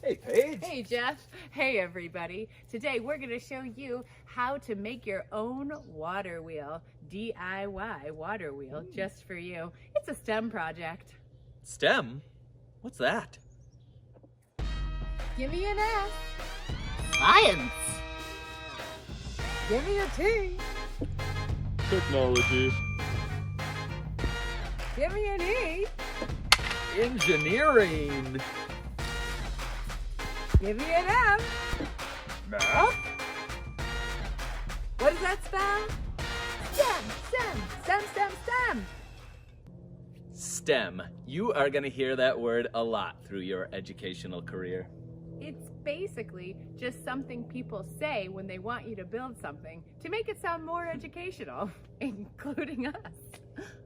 Hey, Paige. Hey, Jeff. Hey, everybody. Today we're going to show you how to make your own water wheel. DIY water wheel just for you. It's a STEM project. STEM? What's that? Give me an S. Science. Give me a T. Technology. Give me an E. Engineering. Give me an M. Math. What does that spell? STEM. STEM. You are going to hear that word a lot through your educational career. It's basically just something people say when they want you to build something to make it sound more educational, including us.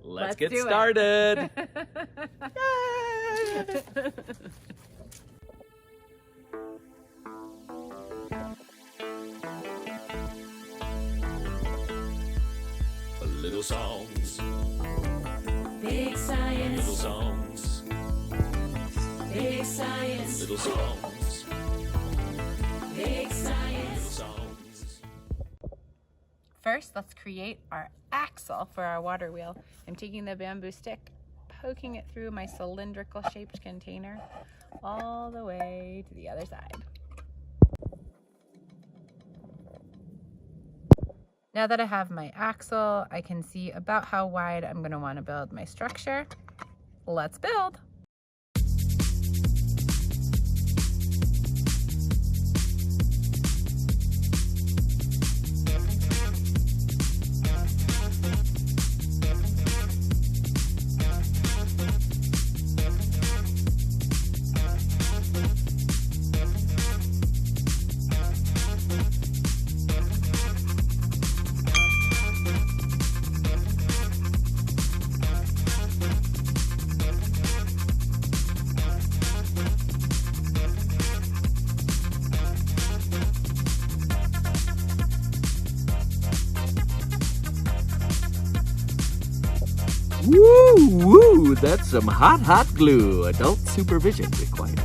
Let's get do it. started. Little songs, Big science, little songs, big science, little songs, big little science. songs. First, let's create our axle for our water wheel. I'm taking the bamboo stick, poking it through my cylindrical shaped container all the way to the other side. Now that I have my axle, I can see about how wide I'm going to want to build my structure. Let's build. Woo! That's some hot glue. Adult supervision required.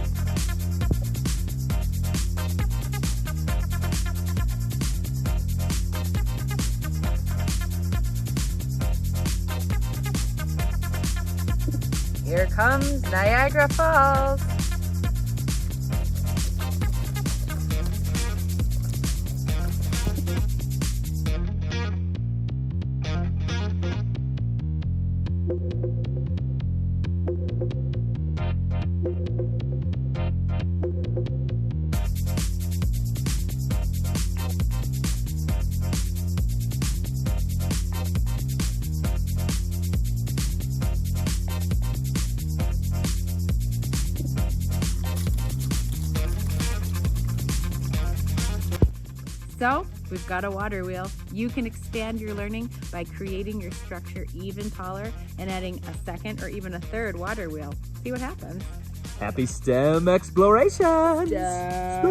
Here comes Niagara Falls. So, we've got a water wheel. You can expand your learning by creating your structure even taller and adding a second or even a third water wheel. See what happens. Happy STEM explorations! STEM.